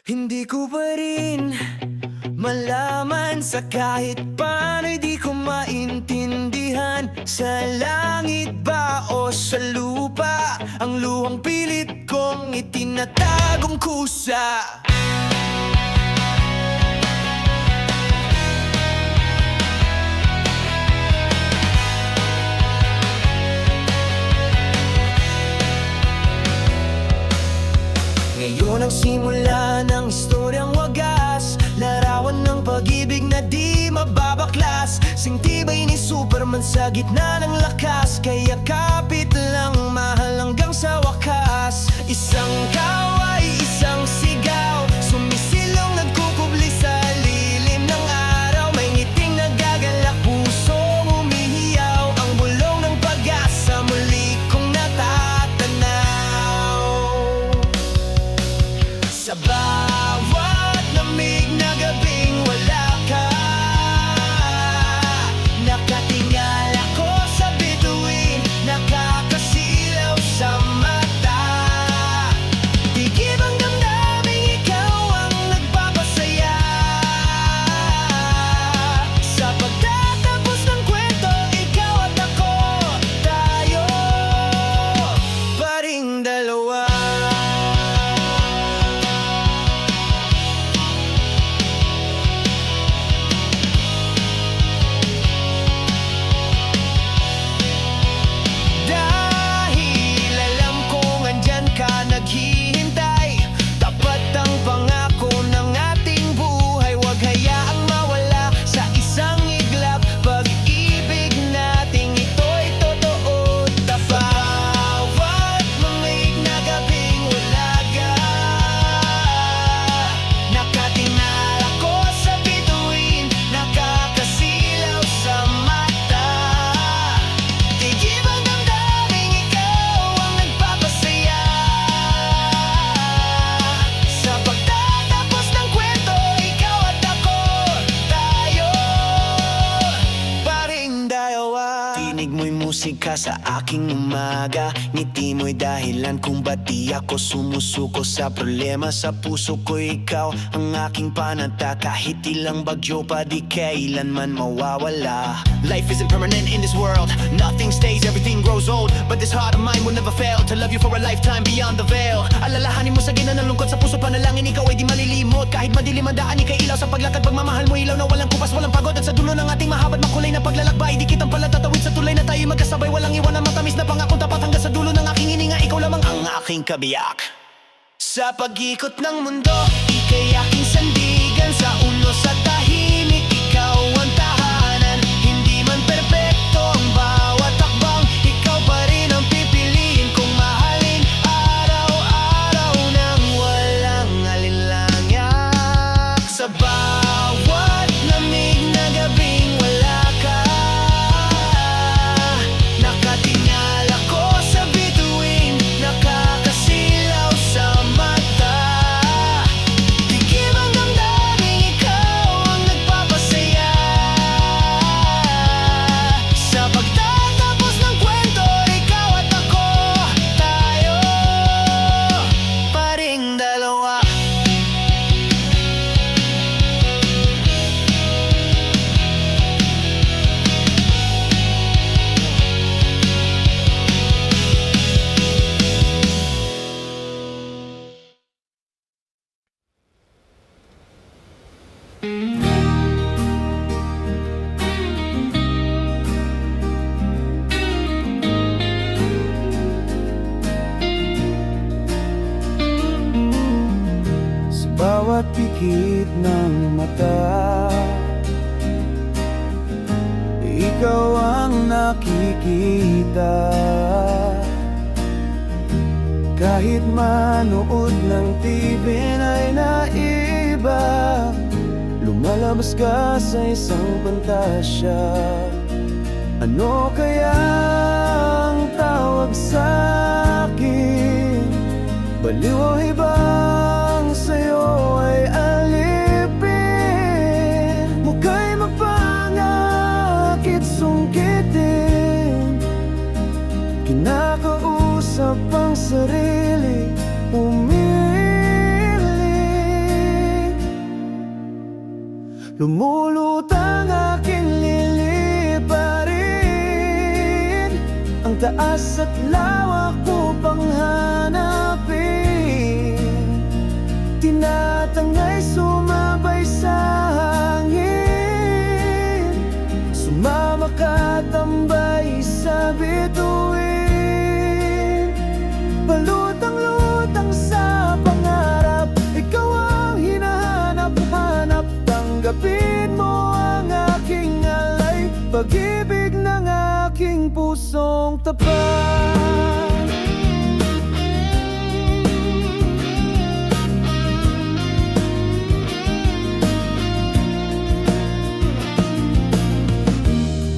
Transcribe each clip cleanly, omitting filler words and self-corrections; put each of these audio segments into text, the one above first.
Hindi ko pa rin malaman sa kahit paano'y di ko maintindihan. Sa langit ba o sa lupa ang luhang pilit kong itinatagong kusa? Ngayon ang simula ng istoryang wagas, larawan ng pag-ibig na di mababaklas. Singtibay ni Superman sa gitna ng lakas, kaya kapit lang mahal hanggang sa wakas. Isang kaway, isang sigaw, sumisilong nagkukubli sa lilim ng araw. May ngiting nagagalak, pusong umihiyaw, ang bulong ng pag-asa muli kong natatanaw. Sa bawat lamig na gabing wala ka, nakatingala ko sa bituin, nakakasilaw sa mata. Tigib ang damdaming ikaw ang nagpapasaya. Sa pagtatapos ng kwento, ikaw at ako, tayo pa ring dalawa. Naghihintay, tapat ang pangako ng ating buhay. Huwag hayaang mawala sa isang iglap, pag-ibig nating ito'y totoo. Bawat lamig na gabing wala ka, nakatingala ko sa bituin, nakakasilaw sa mata. Tigib ang damdaming ikaw ang nagpapasaya. Sa pagtatapos ng kwento, ikaw at ako, tayo pa ring dalawa. Tinig mo'y musika sa aking umaga, ngiti mo'y dahilan kung ba't di ako sumusuko sa problema. Sa puso ko'y ikaw ang aking panata, kahit ilang bagyo pa di kailanman mawawala. Life isn't permanent in this world, nothing stays, everything grows old. But this heart of mine will never fail to love you for a lifetime beyond the veil. Alalahanin mo sa gina ng lungkot, sa puso panalangin, ikaw ay di malilimot. Kahit madilim ang daan, ika'y ilaw sa paglakad, pagmamahal mo ilaw na walang kupas, walang pagod. At sa dulo ng ating mahabad makulay na paglalakbay, di kitang pala tatawid sa tulay na tayo'y magkasabay. Walang iwan ang matamis na pangakong tapat, hanggang sa dulo ng aking hininga, ikaw lamang ang aking kabiyak. Sa pag-ikot ng mundo, ika'y aking sandigan. Sa unos at tahimik, ikaw ang tahanan. Hindi man perpekto ang bawat takbang, ikaw pa rin ang pipiliin kong mahalin, araw-araw nang walang alinlanyak. Sa bawat lamig na gabing wala ka, nakatingala ko sa bituin, nakakasilaw sa mata. Tigib ang damdaming ikaw ang nagpapasaya. Sa pagtatapos ng kwento, ikaw at ako, tayo pa ring dalawa. Sa bawat pikit ng mata, ikaw ang nakikita. Kahit manood ng TV ay naiba, lumalabas ka sa isang pantasya. Ano kaya ang tawag sa akin? Baliw o hibang sa'yo ay alipin. Muka'y magpangakit, sungkitin. Kinakausap ang sarili, umili. Lumulutang aking liliparin ang taas at lawak upang hanapin. Tinatangay sumabay sa hangin, sumama ka tambay sa bituin. Palutang-lutang sa pangarap, ikaw ang hinahanap-hanap. Tanggapin mo ang aking alay, pag-ibig ng aking pusong tapat.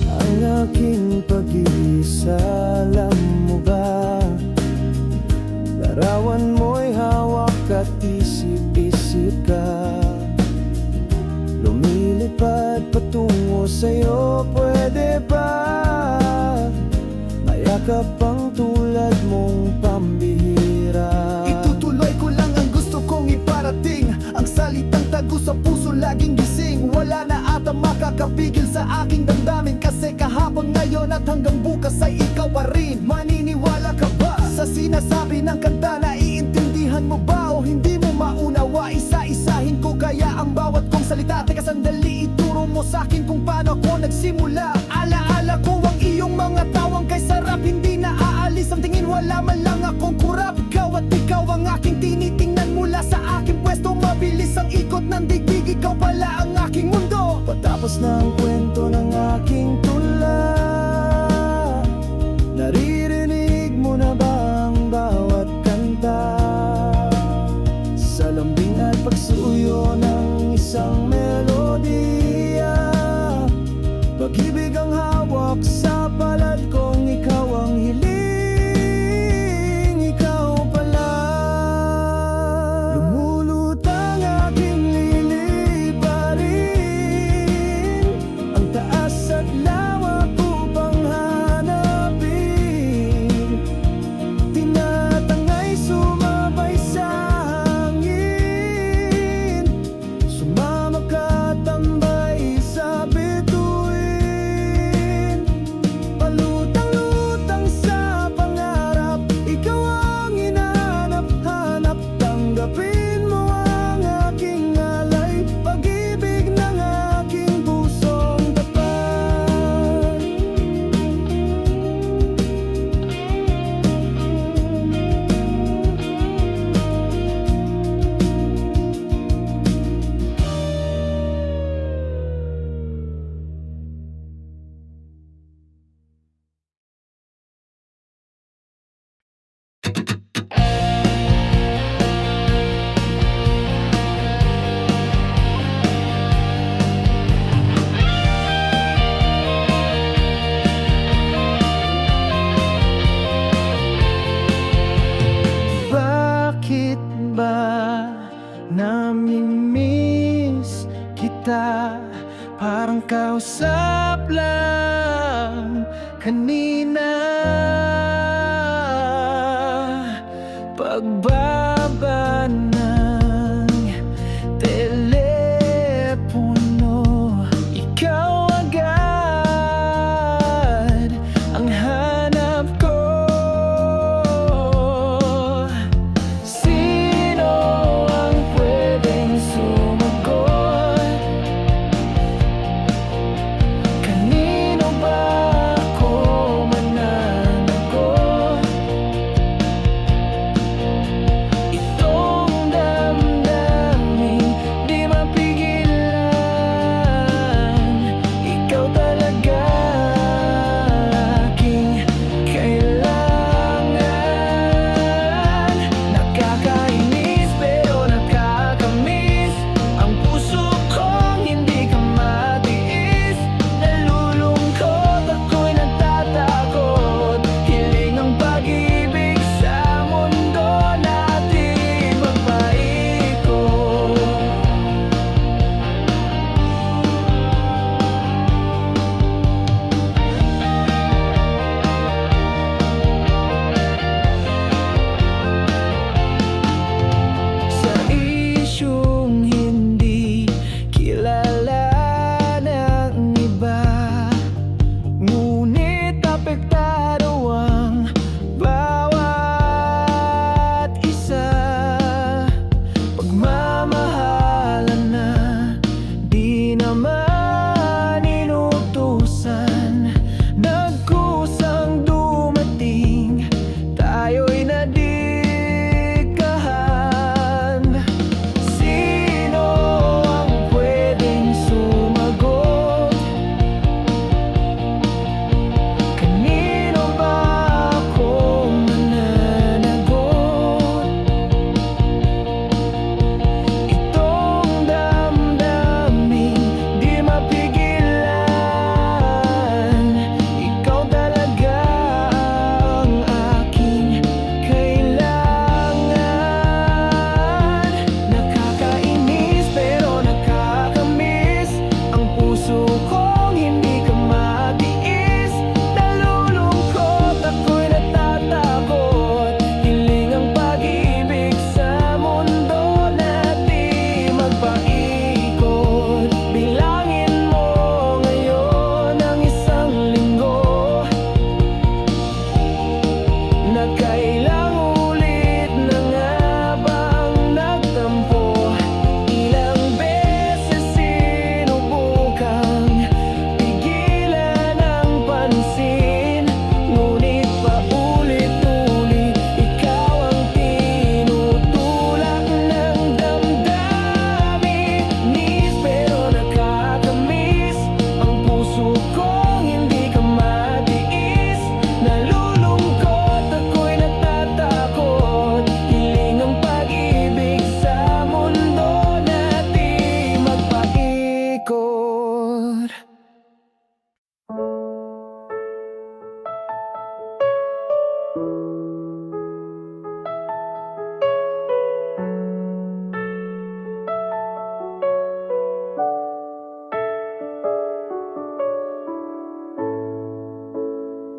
Ang aking pag-ibig, alam mo ba? Larawan mo'y hawak at isip-isip ka. Lumilipad patungo sa'yo, pwede ba? Mayakap ang tulad mong pambihira. Itutuloy ko lang ang gusto kong iparating. Ang salitang tago sa puso laging gising. Wala na ata makakapigil sa aking damdamin, kasi kahapon, ngayon at hanggang bukas ay ikaw pa rin. Maniniwala ka ba sa sinasabi ng kanta? Naiintindihan mo ba o hindi mo maunawa? Isa-isahin ko kaya ang bawat kong salita. Teka sandali, ituro mo sa'kin kung paano ako nagsimula. Alaala ko ang iyong mga tawang kay sarap, hindi na aalis ang tingin, wala man lang akong kurap. Ikaw at ikaw ang aking tinitingnan mula sa aking pwesto. Mabilis ang ikot ng digdig, ikaw pala ang aking mundo. Patapos na ang kwento ng aking tula, naririnig mo na ba ang bawat kanta? Sa lambing at pagsuyo ng isang melodiya, pag-ibig ang hawak sa palad kong ikaw ang hiling, ikaw pala. Lumulutang aking liliparin ang taas at lawak upang hanapin. Tinatangay sumabay sa hangin, sumama ka tambay sa bituin. Palutang-lutang sa pangarap, ikaw ang hinahanap-hanap. Tanggapin mo ang aking alay, pag-ibig ng aking pusong tapat. Bakit ba nami-miss kita? Parang kausap lang kanina. Pagbaba ng telepono, ikaw agad ang hanap ko. Sino ang pwedeng sumagot? Kanino ba ako mananagot?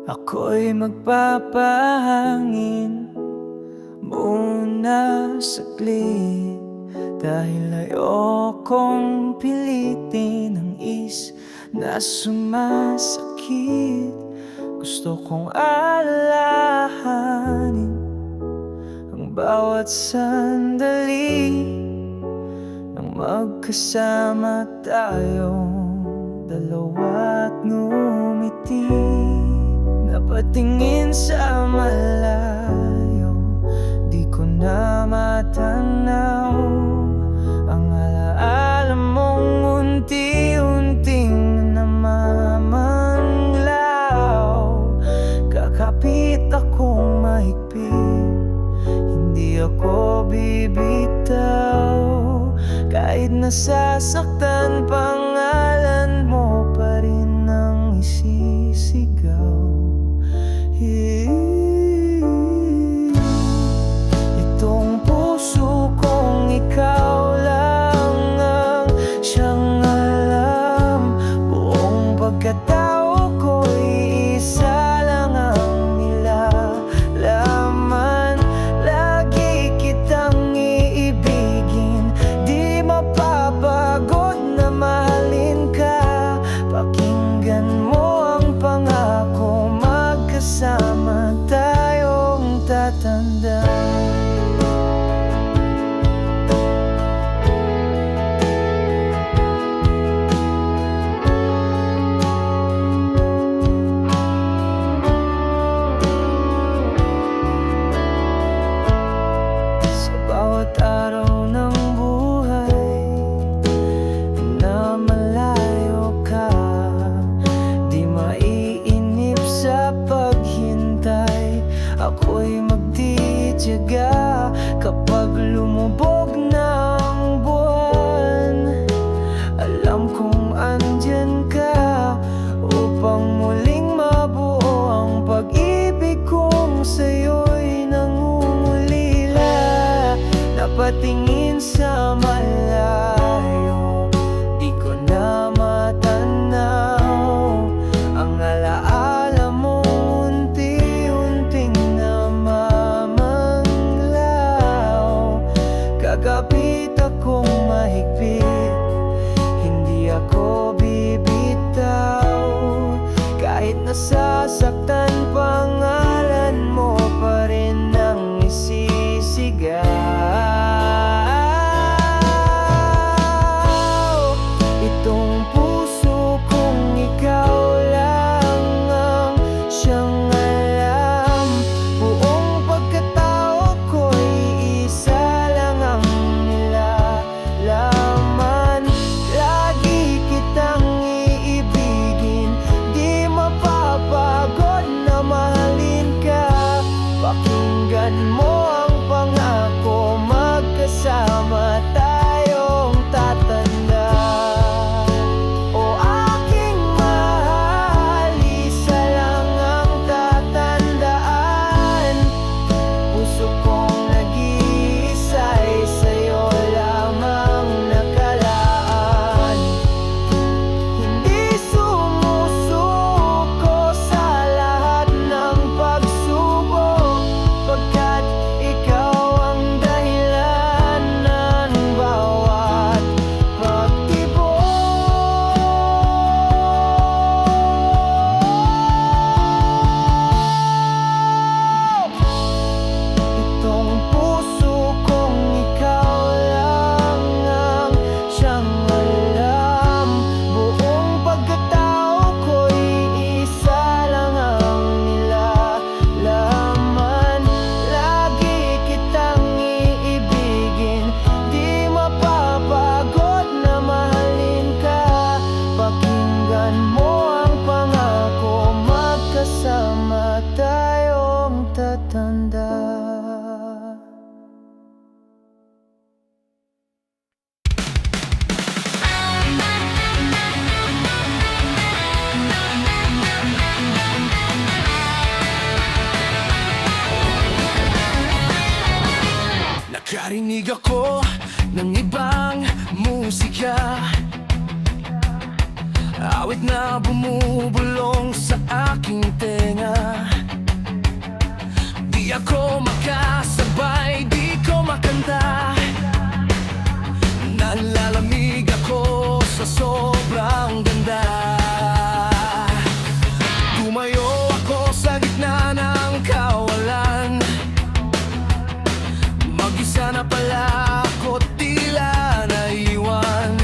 Ako'y magpapahangin muna saglit, dahil ayokong pilitin ang na sumasakit. Gusto kong alalahanin ang bawat sandali nang magkasama tayong dalawa't ngumiti. Napatingin sa malayo, di ko na matanaw ang alaala mong unti-unting namamanglaw. Kakapit akong mahigpit, hindi ako bibitaw. Kahit nasasaktan, pangalan mo pa rin ang isisigaw. Itong puso kong ikaw lang ang siyang alam. Buong pagkatao ko'y isa lang ang nilalaman. Lagi kitang iibigin, di mapapagod na mahalin ka. Pakinggan mo ang pangako, magkasama tayong tatanda. Sa bawat araw ng buhay na malayo ka, di maiinip sa paghintay. Ako'y magtitiyaga kapag lumubog na ang buwan. Alam kong andyan ka upang muling mabuo ang pag-ibig kong sa'yo'y nangungulila. Napatingin sa malayo, di ko na matanaw ang alaala mo unti-unting namamanglaw. Kagapit akong mahigpit, hindi ako bibitaw. Kahit nasasaktan, pangalan mo pa rin ang isisigaw. Itong puso kong ikaw lang ang siyang alam. Buong pagkatao ko'y isa lang ang nilalaman. Lagi kitang iibigin, di mapapagod na mahalin ka. Pakinggan mo ang pangako, magkasama tayong tatanda. O aking mahal, isa lang ang tatandaan. Puso kong nag-iisa'y sa'yo lamang nakalaan. Hindi sumusuko sa lahat ng pagsubok, pagkat ikaw ang dahilan ng bawat pagtibok. Itong puso kong ikaw lang ang siyang alam. Buong pagkatao ko'y isa lang ang nilalaman. Lagi kitang iibigin, di mapapagod na mahalin ka. Pakinggan mo ang pangako, magkasama tayong tatanda. Nakarinig ako ng ibang musika, awit na bumubulong sa aking tenga. Di ako makasabay, di ko makanta. Nalalamig ako sa sobrang ganda. Tumayo ako sa gitna ng kawalan. Mag-isa na pala ako, tila naiwan.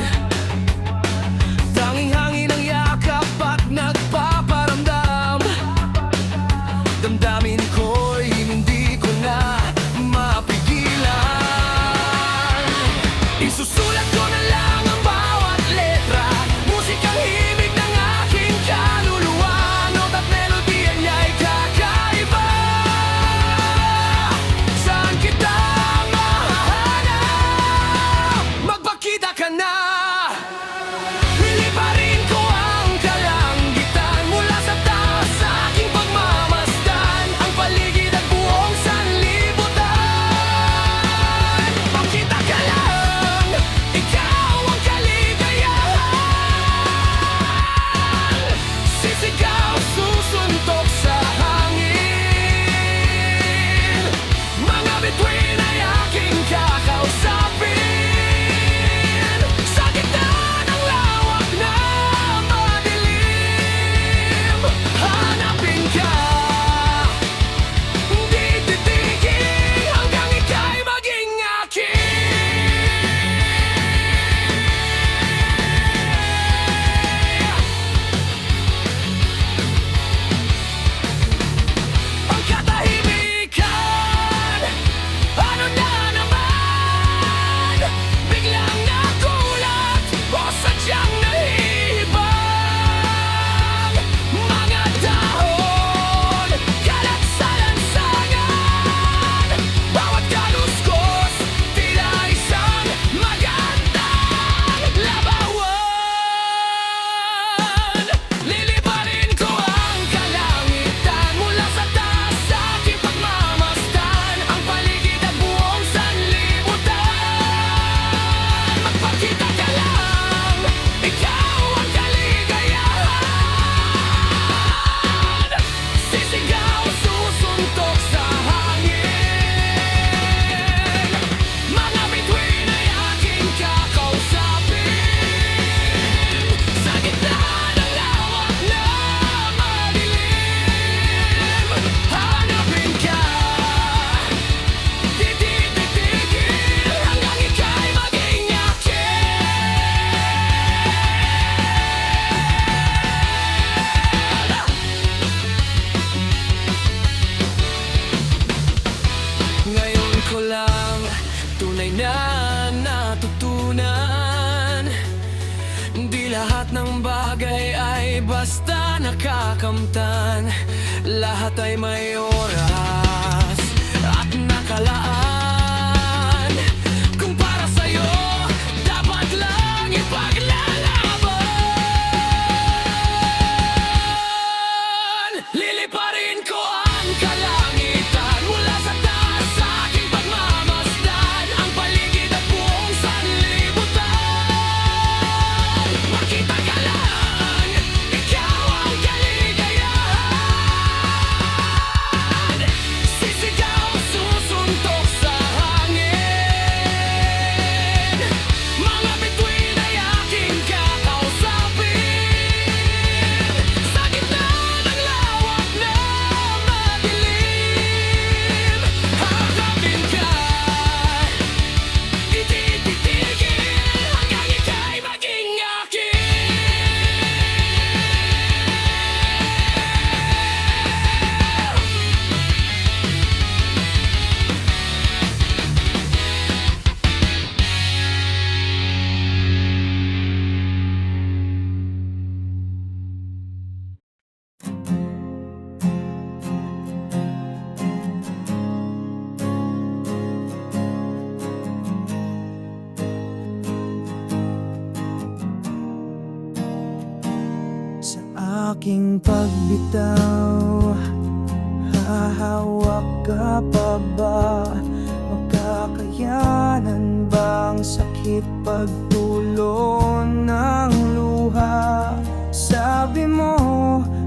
Tanging hangin ang yakap at nagpaparamdam. Damdamin ko'y hindi ko na mapigilan. Isusulat ko na lang ang bawat letra, musikang himig ng aking kaluluwa. Note at melodiya niya'y kakaiba. Saan kita mahahanap? Magpakita ka na. Liliparin ko ang kalangitan, mula sa taas sa aking pagmamasdan, ang paligid at buong sanlibutan. Pakita ka lang, ikaw ang kaligayahan. Sisigaw, susuntok sa hangin. Mga bituin ay aking kakausapin. Sa gitna ng lawak na madilim, hanapin ka. Di titigil hanggang ika'y maging ang katahimikan. Ano na naman? Biglang nagulat o sadyang nahihibang. Mga dahon, kalat sa lansangan. Bawat kaluskos, tila isang magandang labawan. Liliparin ko ang kalangitan, mula sa taas sa aking pagmamasdan, ang paligid at buong sanlibutan. Magpakita ka lang, ikaw ang kaligayahan. Sisigaw, susuntok sa hangin. Mga bituin ay aking kakausapin. Sa gitna ng lawak na madilim, hanapin ka. Di titigil hanggang ika'y maging Ngayon ko lang tunay na natutunan, di lahat ng bagay ay basta nakakamtan. Lahat ay may oras at nakalaan. Kung para sa'yo, dapat lang ipaglalaban. Liliparin ko ang kalangitan, mula sa taas sa aking pagmamasdan, ang paligid at buong sanlibutan. Makita ka lang, ikaw ang kaligayahan. Sisigaw, susuntok sa hangin. Mga bituin ay aking kakausapin. Sa gitna ng lawak na madilim, hanapin ka. Di titigil hanggang ika'y maging Sa aking pagbitaw, hahawak ka pa ba? Makakayanan bang sakit pagtulo ng luha? Sabi mo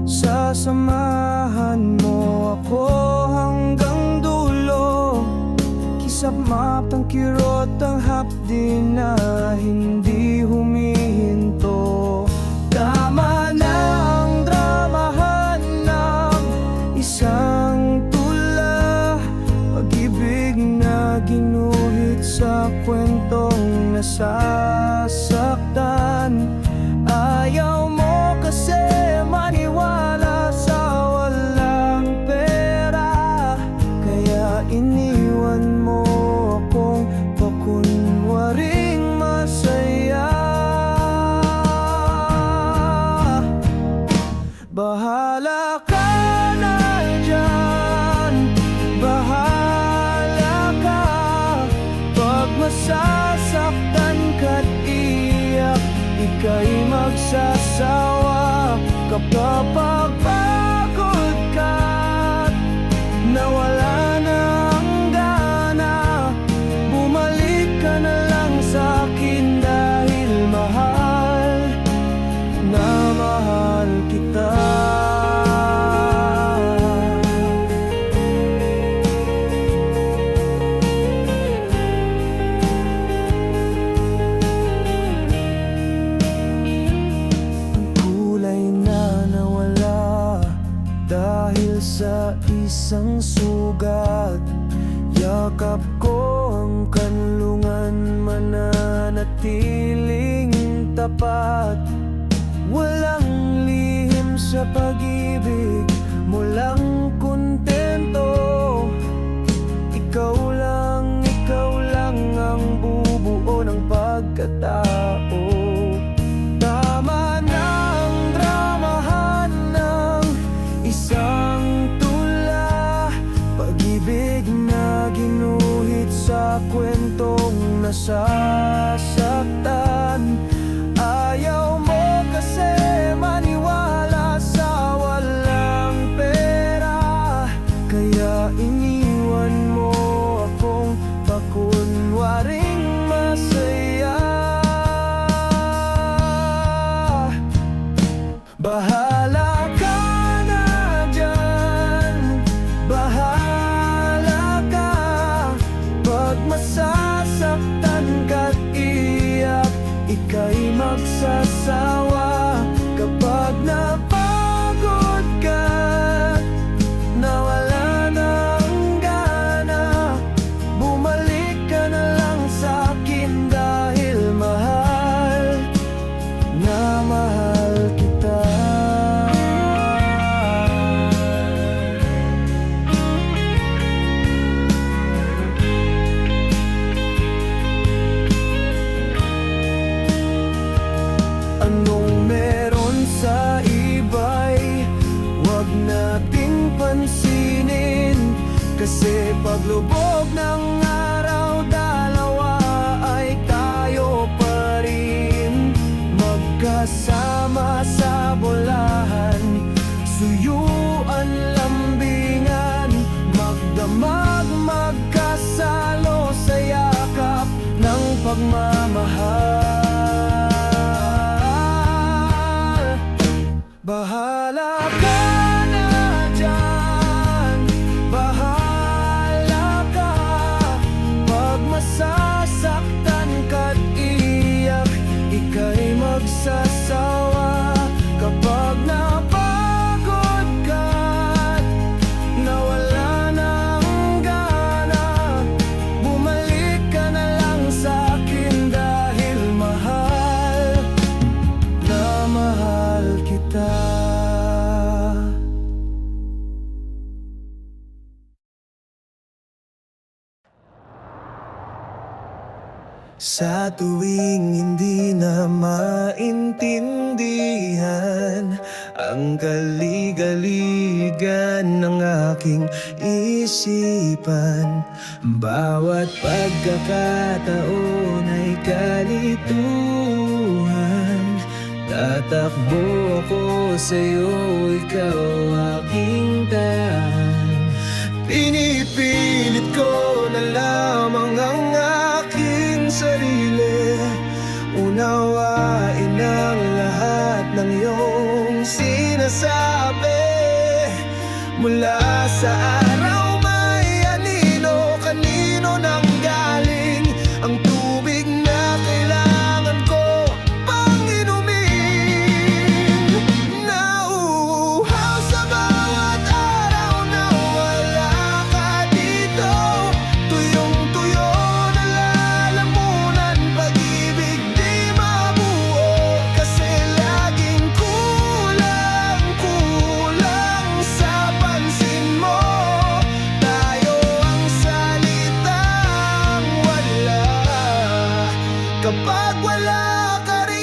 sa samahan mo ako hanggang dulo. Kisap mapang kirot ang hapdi na hindi humihinto. Tama na ang dramahan ng isang tula, pag-ibig na ginuhit sa kwentong nasasaktan. Ayaw mo kasi maniwala sa walang pera, kaya iniwan mo akong pakunwaring masaya. Bahala ka na dyan, bahala ka. Pag masasaktan ka't iyak, ika'y magsasawa. Kapag pagod ka't nawala na ang gana, bumalik ka na lang sa'kin dahil mahal na mahal kita. Kulay na nawala dahil sa isang sugat. Yakap ko ang kanlungan, mananatiling tapat. Walang lihim sa pag-ibig, mulang kontento. Ikaw lang ang bubuo ng pagkatao. Tama na ang dramahan ng isang tula, pag-ibig na ginuhit sa kwentong nasasaktan. Ayaw mo kasi maniwala sa walang pera, kaya iniwan mo akong pakunwaring masaya. Bahala ka na dyan, bahala ka. Pag masasaktan ka't iyak, ika'y magsasawa. Kapag napagod ka, nawala na ang gana, bumalik ka na lang sa'kin dahil mahal na mahal kita. Anong meron sa iba'y wag nating pansinin, kasi paglubog ng araw, dalawa ay tayo pa rin. Magkasama sa bolahan, suyuan lambingan, magdamag magkasalo sa yakap ng pagmamahal. Bahala ka na dyan, bahala ka. Pag masasaktan ka't iyak, ika'y magsasawa. Kapag napagod ka't nawala na ang gana, bumalik ka na lang sa'kin dahil mahal na mahal kita. Sa tuwing hindi na maintindihan ang kaligaligan ng aking isipan, bawat pagkakataon ay kalituhan. Tatakbo ako sa'yo, ikaw aking tahan. Pinipilit ko na lamang ang aking sarili, unawain ang lahat ng iyong sinasabi.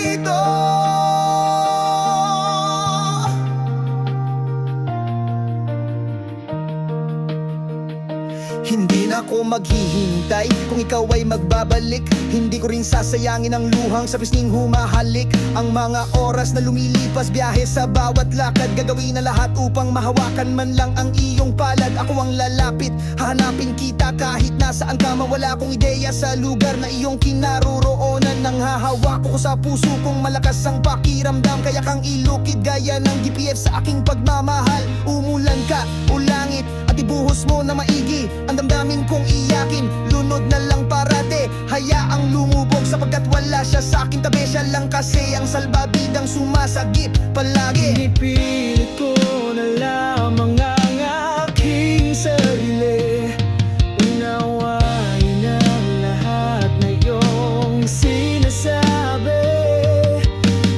dito. Hindi na ako maghihintay kung ikaw ay magbabalik. Hindi ko rin sasayangin ang luhang sa pisnging humahalik. Ang mga oras na lumilipas, biyahe sa bawat lakad. Gagawin na lahat upang mahawakan man lang ang iyong palad. Ako ang lalapit, hahanapin kita kahit nasaan ka. Mawala akong ideya sa lugar na iyong kinaroroonan. Nang hahawak ko sa puso kong malakas ang pakiramdam. Kaya kang ilukid gaya ng GPS sa aking pagmamahal. Umulan ka o langit at ibuhos mo na maigi ang damdamin kong iyakin. Lunod na lang parate, hayaang lumubog sapagkat wala siya sa aking tabi. Siya lang kasi ang salbabidang sumasagip palagi. Pinipilit ko na lamang ang aking sarili. Unawain ang lahat na iyong sinasabi.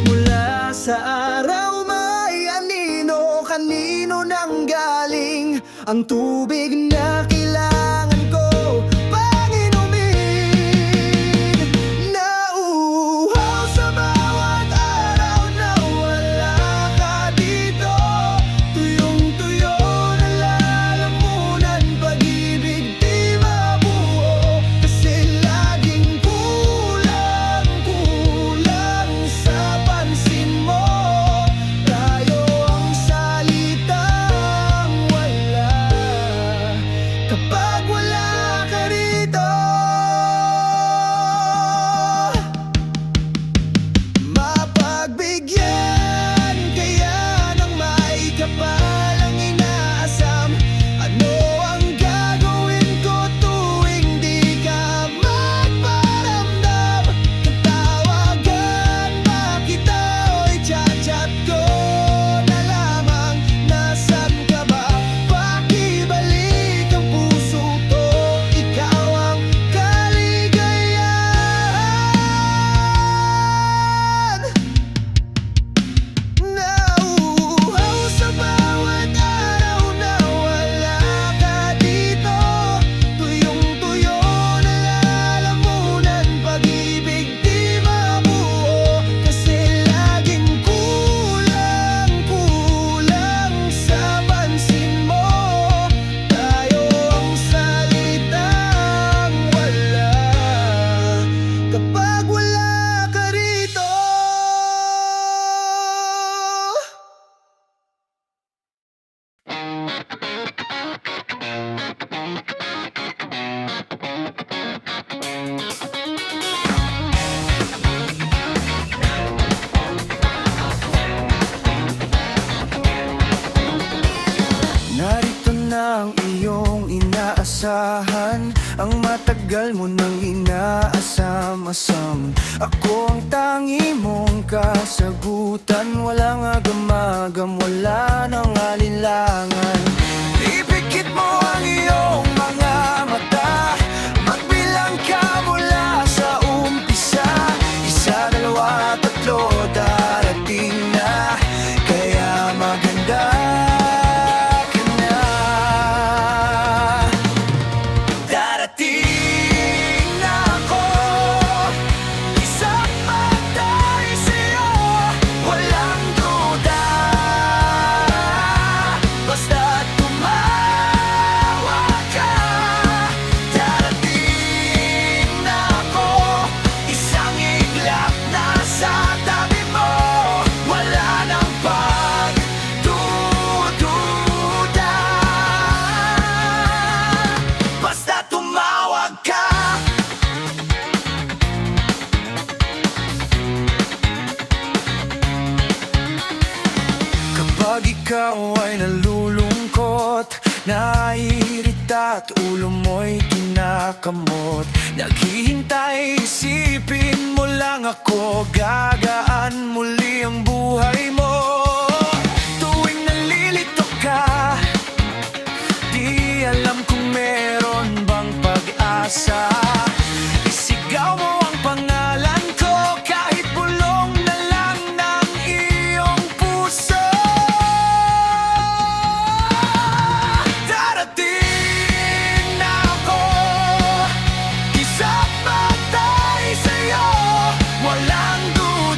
Mula sa araw may anino, kanino nang galing ang tubig na kailangan ko pang inumin. Nauuhaw sa bawat araw na wala ka dito. Tuyong-tuyo na lalamunan, pag-ibig di mabuo. Kasi laging kulang sa pansin mo. Tayo ang salitang wala kapag wala ka rito. Mapagbigyan kaya ng may kapalang inaasam. Ano ang gagawin ko tuwing di ka magparamdam? Tatawagan ba kita o i-chat-chat ko na lamang? Nasaan ka ba? Pakibalik ang puso ko, ikaw ang kaligayahan. Nauuhaw sa bawat araw na wala ka dito. Tuyong-tuyo na lalamunan, pag-ibig di mabuo. Kasi laging kulang sa pansin mo. Tayo ang salitang wala kapag wala ka rito. Narito na ang iyong inaasahan, ang matagal mo nang inaasam-asam. Ako ang tangi mong kasagutan, walang agam-agam, wala nang alinlangan. Ipikit mo ang iyong mga mata, magbilang ka mula sa umpisa. Isa, dalawa, tatlo, darating na, kaya maganda ka na. Darating na ako, isang matay sa'yo, walang duda. Basta tumawag ka. Darating na ako, isang iglap na sa tabi mo, wala nang pagdududa. Basta tumawag ka. Kapag ikaw ay nalulungkot, naiirita at ulo mo'y kinakamot, naghihintay, isipin mo lang ako, gagaan muli ang buhay mo. Tuwing nalilito ka, di alam kung meron bang pag-asa. Isigaw mo ang pangalan ko kahit bulong na lang ng iyong puso. Darating na ako, isang matay sa'yo, walang duda.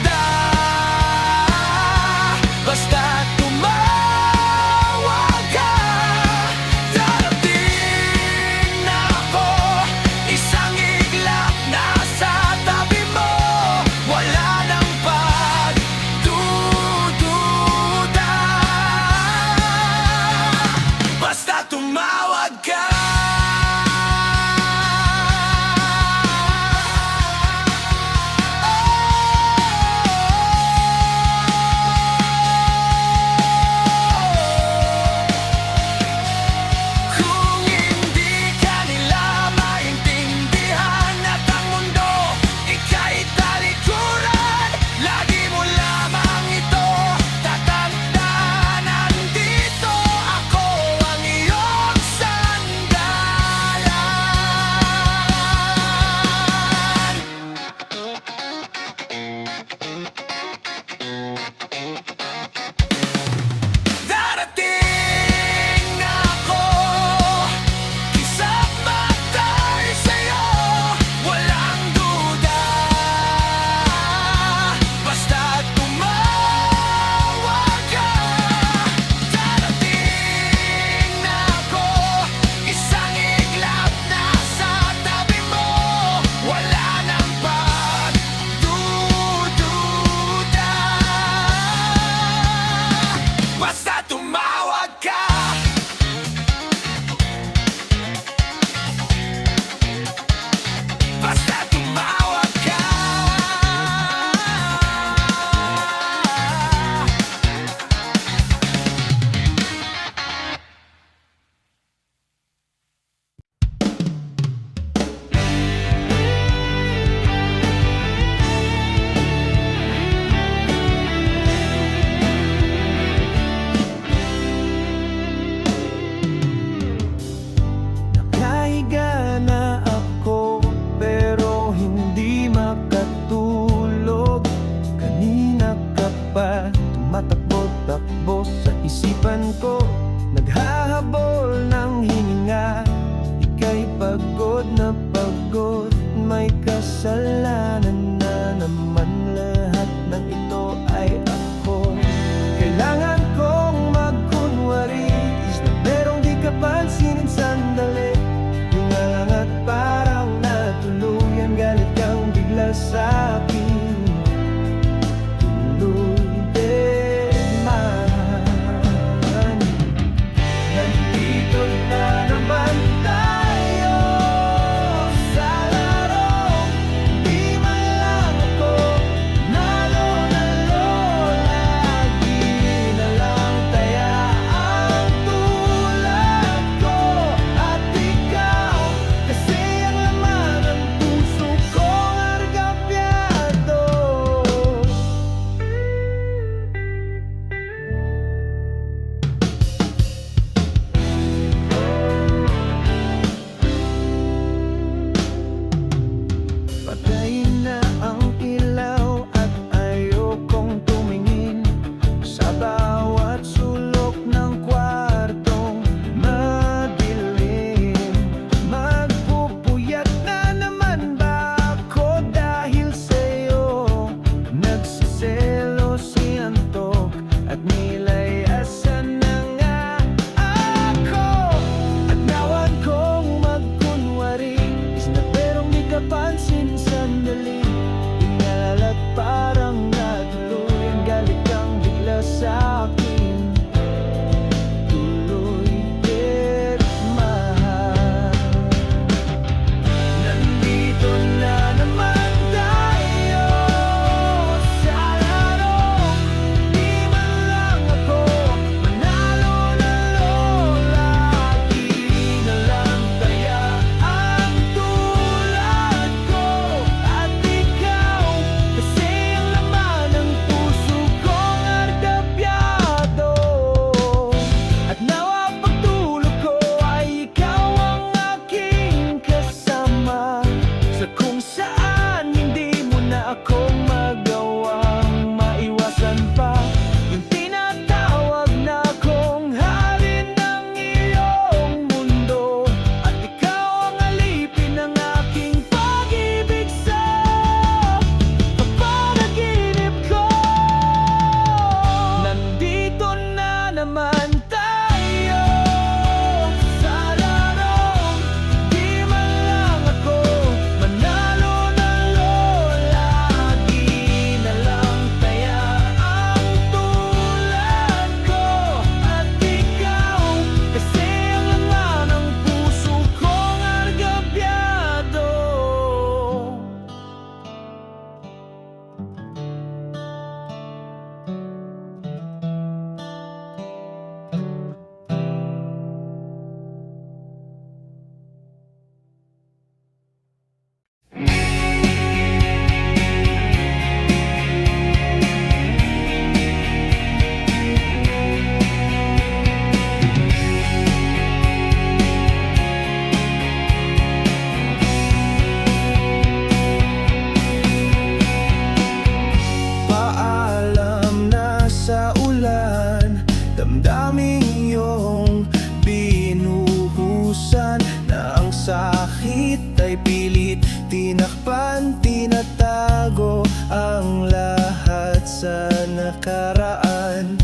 nakaraan.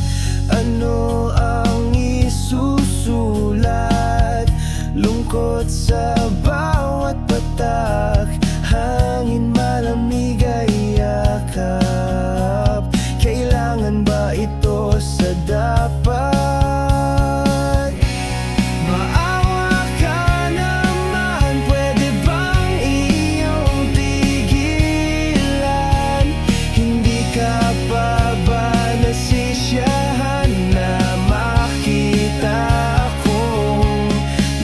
Ano ang isusulat? Lungkot sa bawat patak, hangin malamig ay yakap. Kailangan ba ito sa dapat? Maawa ka naman, pwede bang iyong tigilan? Hindi ka pa ba nasisiyahan na makita akong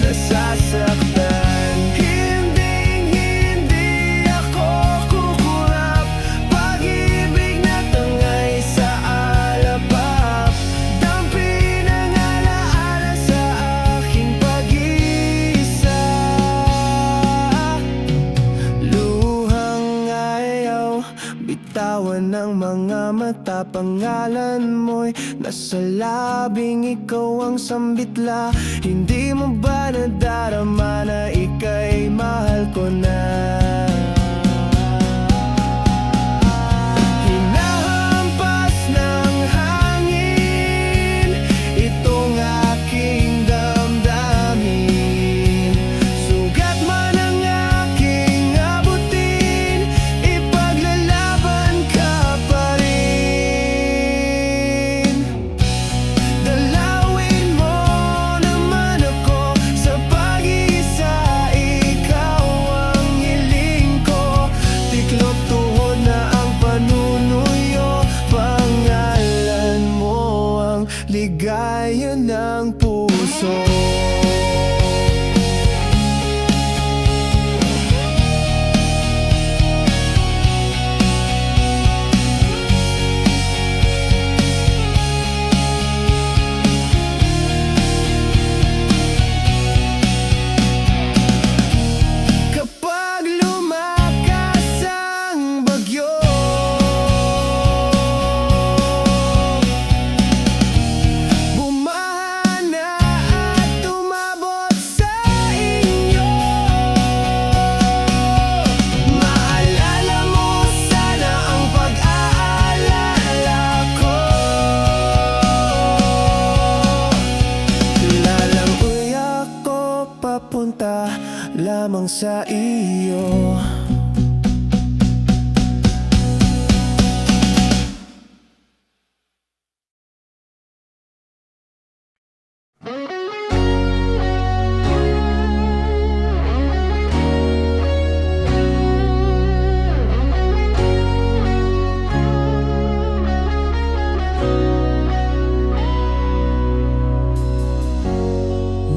nasasaktan? Hinding-hindi ako kukurap, pag-ibig na tangay sa alapap. Dampi ng alaala sa aking pag-iisa, luhang ayaw bitawan ng mga mata. Pangalan mo'y nasa labing, ikaw ang sambitla. Hindi mo ba nadarama na ika'y mahal ko na? Hinahampas ng hangin itong aking damdamin. Sugat man ang aking abutin, ipaglalaban ka pa rin. Dalawin mo naman ako sa pag-iisa, ikaw ang hiling ko. Tiklop tuhod na ang panunuyo, pangalan mo ang ligaya ng puso. Kapag lumakas ang bagyo, bumaha na at umabot sa inyo, maalala mo sana ang pag-aalala ko. Lalangoy ako papunta lamang sa iyo.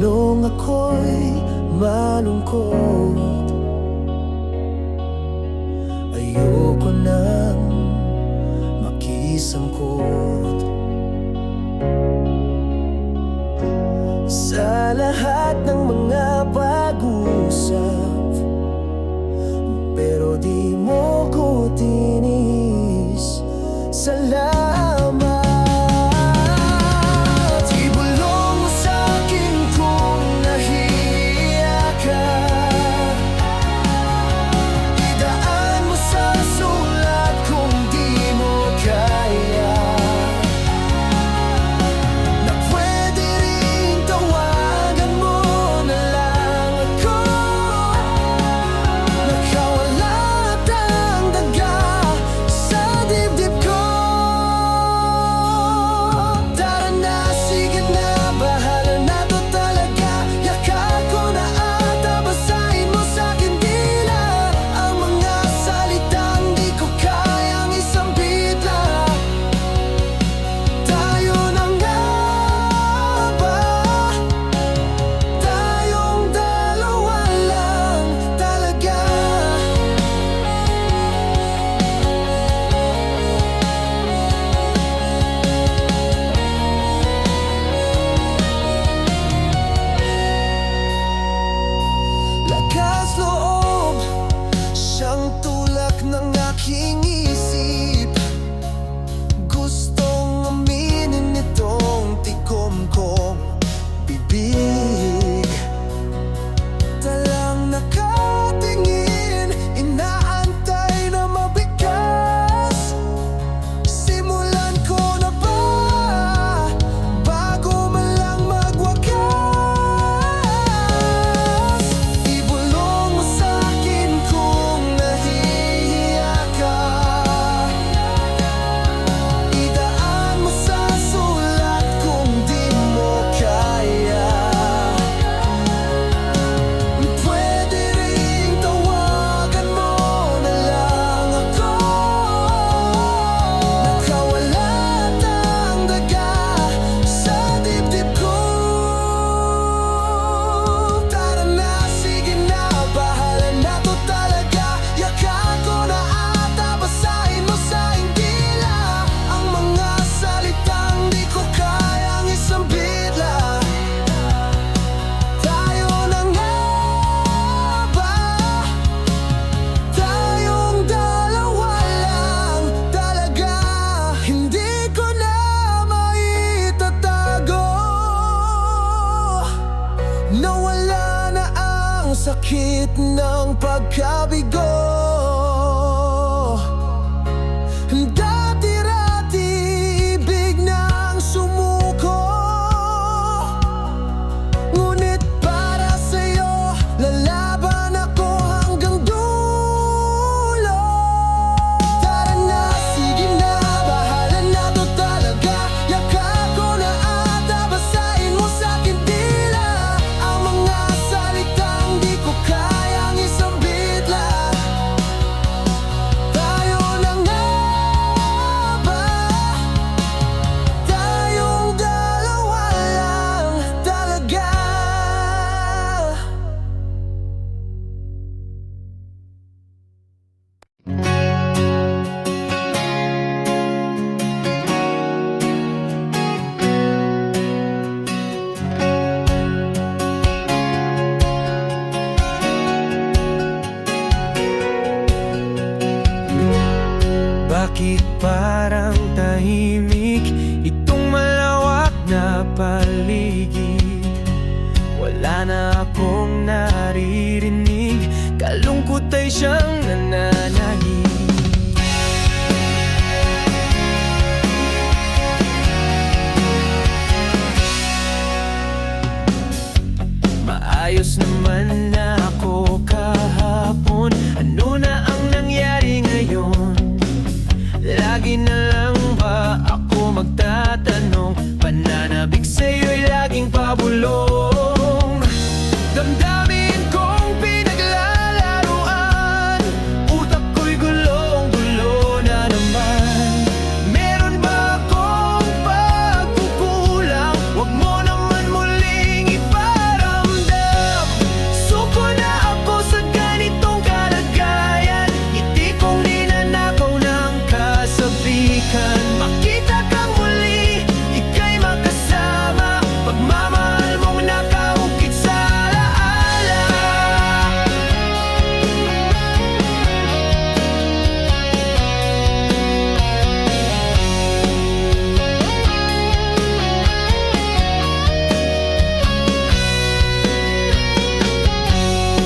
Nung ako'y malungkot, ayoko nang makisangkot sa lahat ng mga pag-usap, pero di mo ko tinis. Salamat. Ibulong mo sa'kin kung nahiya ka, idaan mo sa sulat kung di mo kaya, na pwede rin tawagan mo na kabigo. Dati-rati ibig nang sumuko, ngunit para sa'yo lalaban ako hanggang dulo. Tara na, sige na, bahala na to talaga. Yakap ko na at basahin mo sa'kin tila ang mga salitang di ko kayang isambit lahat. Tayo na nga ba? Tayong dalawa lang talaga. Bakit parang tahimik itong malawak na paligid? Wala na akong naririnig, kalungkot ay siyang nananahid. Maayos naman na ako kahapon, ano na ang nangyari ngayon? Lagi na lang ba ako magtatanong? Pananabik sa'yo'y laging pabulong. Damdamin kong pinaglalaruan, utak ko'y gulong-gulo na naman. Meron ba akong pagkukulang? Huwag mo naman muling iparamdam. Suko na ako sa ganitong kalagayan, ngiti kong ninanakaw ng kasabikan. Makita kang muli, ika'y makasama, pagmamahal mong nakaukit sa alaala.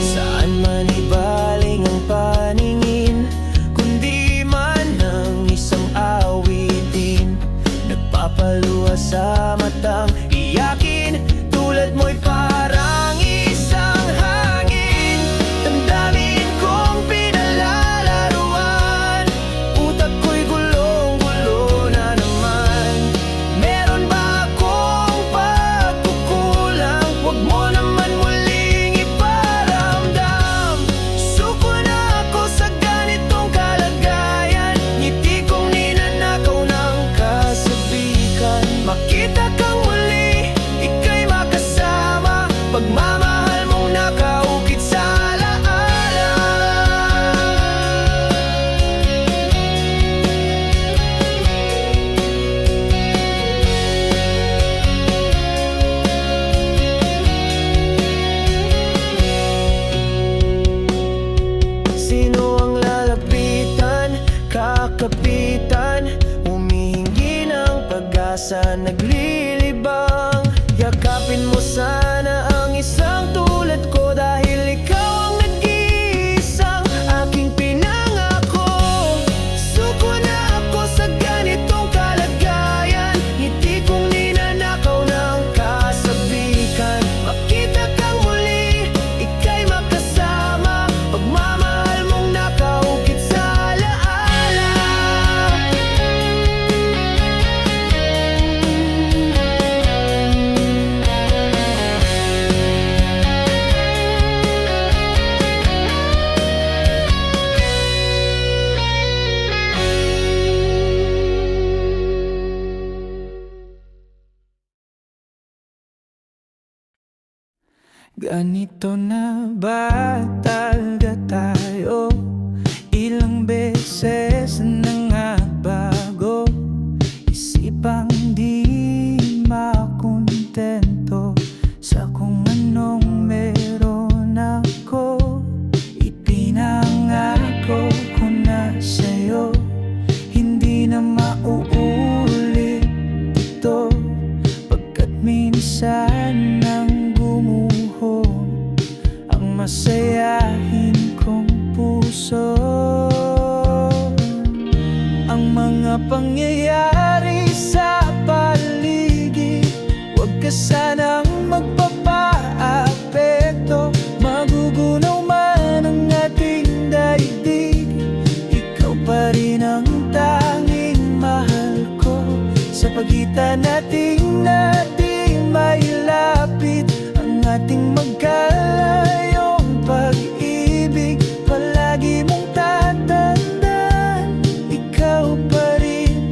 Saan man ibaling ang paningin, kundi man ng isang awitin, nagpapaluha sa matang iyakin, tulad mo'y parang isang hangin. Damdamin kong pinalalaruan, utak ko'y gulong-gulo na naman. Meron ba akong pagkukulang? Huwag mo naman muling iparamdam. Suko na ako sa ganitong kalagayan, ngiti kong ninanakaw ng kasabikan. Makita kang muli, ika'y makasama, pagmamahal mong nakaukit sa alaala. Sino ang lalapitan, kakapitan, humihingi ng pag-asa, naglilibang. Yakapin mo sana ang isang tulad ko, dahil ikaw ang nag-iisang aking pinangako. Suko na ako sa ganitong kalagayan, ngiti kong ninanakaw ng kasabikan. Makita kang muli, ika'y makasama, pagmamahal mong nakaukit sa alaala. Ganito na ba talaga tayo? Ilang beses na nga bago, isipang di makontento sa kung anong meron ako. Ipinangako ko na sa'yo, hindi na mauulit ito, pagkat minsan nang gumuho ang masayahin kong mga pangyayari sa paligid, huwag ka sanang magpapaapekto. Magugunaw man ang ating daigdig, ikaw pa rin ang tanging mahal ko. Sa pagitan nating mailapit ang ating magkalayong pag-ibig. Palagi mong tatandaan, ikaw pa rin,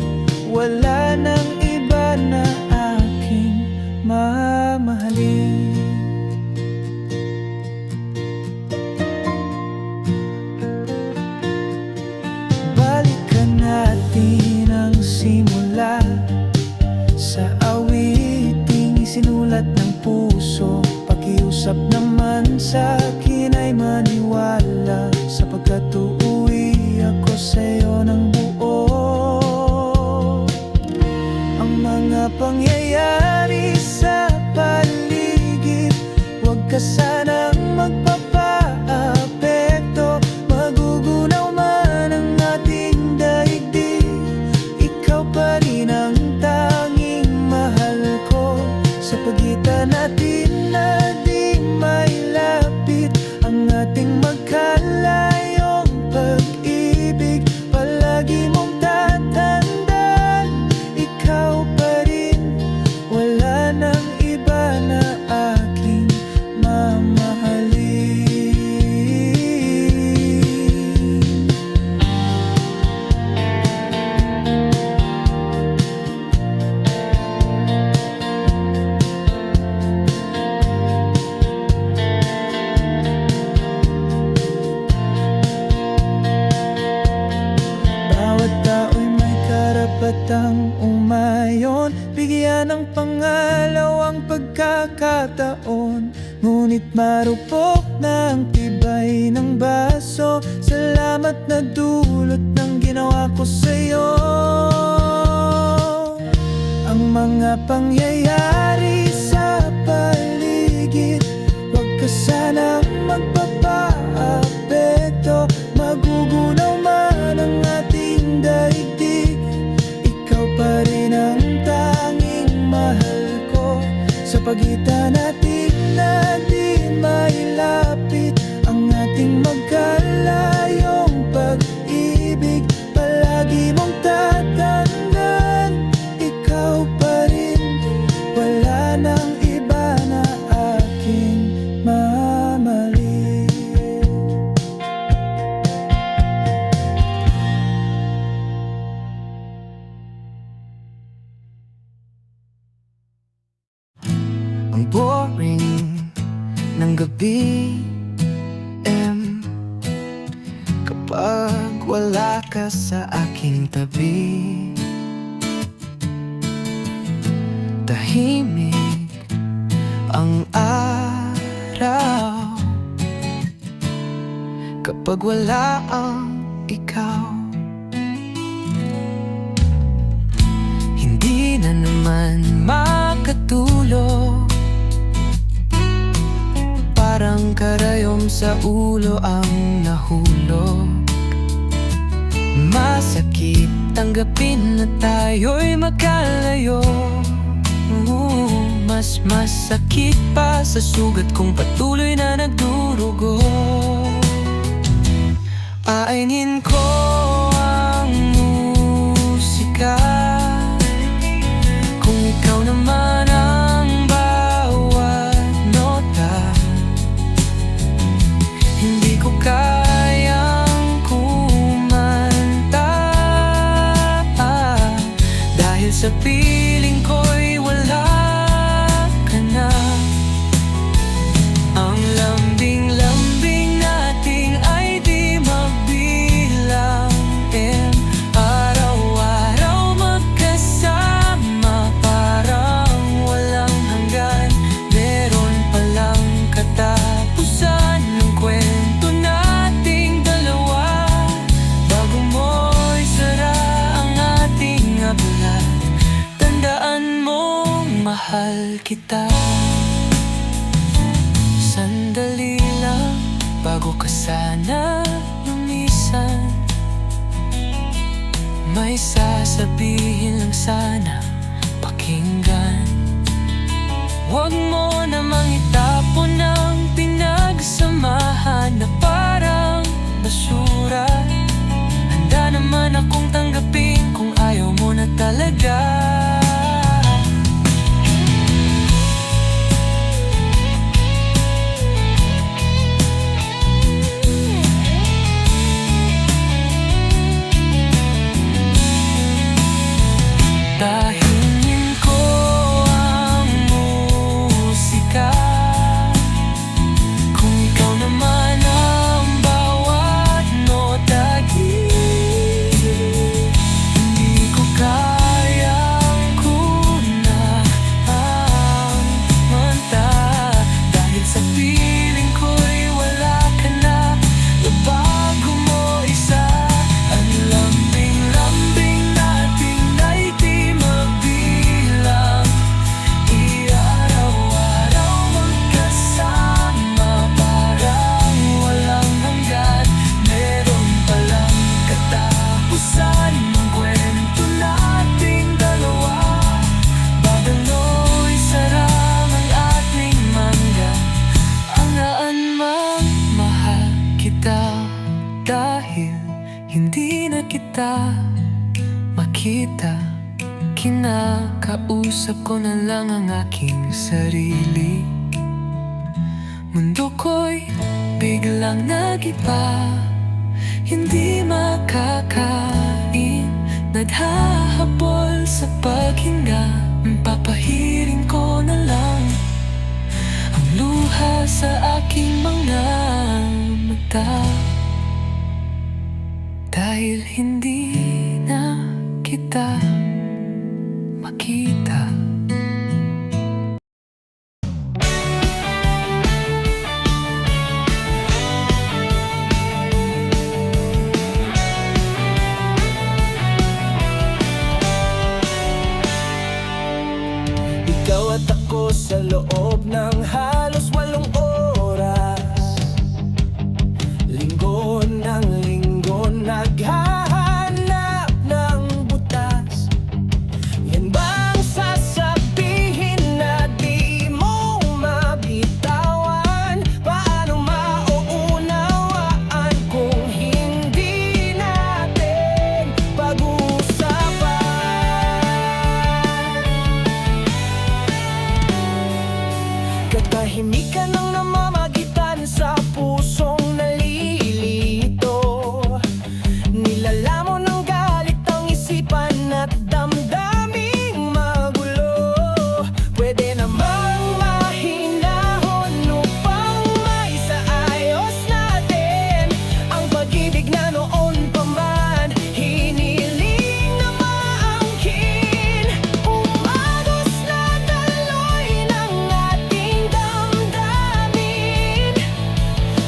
wala nang iba na aking mamahalin. Balikan natin ang simula sa awiting sinulat ng puso. Pakiusap naman sa akin ay maniwala, sapagkat uuwi ako sa'yo ng buo. Ang mga pangyayari sa paligid, huwag ka sanang magpapaapekto. Magugunaw man ang ating daigdig, ikaw pa rin ang tanging mahal ko. Sa pagitan natin na di mailapit ang ating magkalayong pag-ibig. Palagi mong tatandaan, ikaw pa rin, wala nang iba na aking mamahalin. Bawat tao'y may karapatang umayon, bigyan ng pangalawang pagkakataon. Ngunit marupok na ang tibay ng baso, salamat na dulot ng ginawa ko sa'yo. Ang mga pangyayari sa paligid, huwag ka sanang magpapaapekto. Magugunaw man ang ating daigdig, ikaw pa rin ang tanging mahal ko. Sa pagitan natin na di mailapit ang ating magkalayong pag-ibig. Palagi mong tatandaan, ikaw pa rin, wala nang iba na aking mamahalin. Ang boring ng gabi, kapag wala ka sa aking tabi. Tahimik ang araw kapag wala ang ikaw. Hindi na naman makatulog, parang karayom sa ulo ang nahulog. Masakit tanggapin na tayo'y magkalayo. Mas masakit pa sa sugat kung patuloy na nagdurugo. Painin ko ang musika kung ikaw naman ang bawat nota. Hindi ko kayang kumanta dahil sa piling ko'y wala ka na. Ang lambing-lambing nating ay di mabilang, araw-araw magkasama, parang walang hanggan. Meron palang katapusan ng kwento nating dalawa, bago mo'y sara ang ating aklat. Tandaan mong mahal kita. Sandali lang bago ka sana lumisan, may sasabihin lang sana pakinggan. Huwag mo namang itapon ang pinagsamahan na parang basura. Handa naman akong tanggapin kung ayaw mo na talaga. Tahingin ko ang musika kung ikaw naman ang bawat nota. Hindi ko kayang kunan ang manta, dahil sa piling ko'y wala ka na. Nabago mo isa, ang lambing-lambing natin ay di mabilang. Iaraw-araw magkasama, parang walang hanggan. Meron palang katapusan ng kwento nating dalawa. Bagano'y sarang ang ating mangga. Hangaan mang mahal kita, dahil hindi na kita makita. Kinakausap ko na lang ang aking sarili. Mundo ko'y biglang nag-iba, hindi makakain. Naghahabol sa paghinga, papahiring ko na lang ang luha sa aking mga mata. Dahil hindi na kita makita. Ikaw at ako sa loob ng halos 8 oras. Linggo ng linggo naghahanap ng butas. Yan bang sasabihin na di mo mabitawan? Paano mauunawaan kung hindi natin pag-uusapan? Katahimikan ang namamagitan sa pusong nalilito. Nilalamon ng galit ang isipan at damdaming magulo. Pwede namang mahinahon upang maisaayos natin ang pag-ibig na noon pa man hiniling na maangkin. Umagos na daloy ng ating damdamin,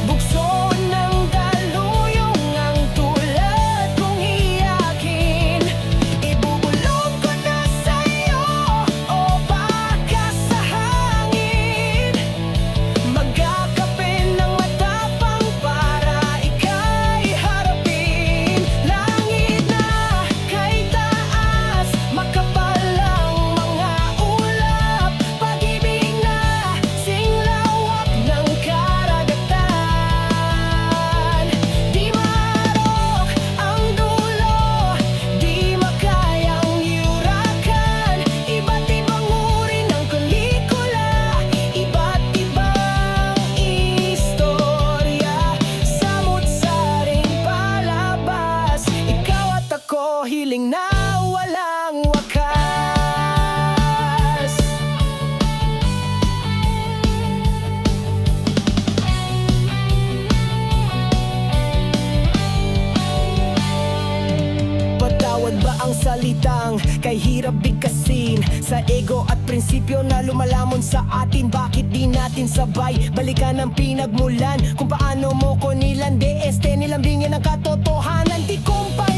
bukso ng daluyong ang tulad kong iyakin. Ibubulong ko na sa'yo o baka sa hangin. Magkakape ng matapang para ika'y harapin. Langit na kay taas, makapal ang mga ulap. Pag-ibig na singlawak ng karagatan. Di maarok ang dulo, di makayang yurakan. Iba't ibang uri ng pelikula, iba't ibang istorya. Samut-saring palabas, ikaw at ako hiling na walang wakas. Patawad ba ang salitang kay hirap bigkasin? Sa ego at prinsipyo na lumalamon sa atin, bakit di natin sabay balikan ang pinagmulan? Kung paano mo ko nilande, nilambingin ang katotohanan. Di kumpay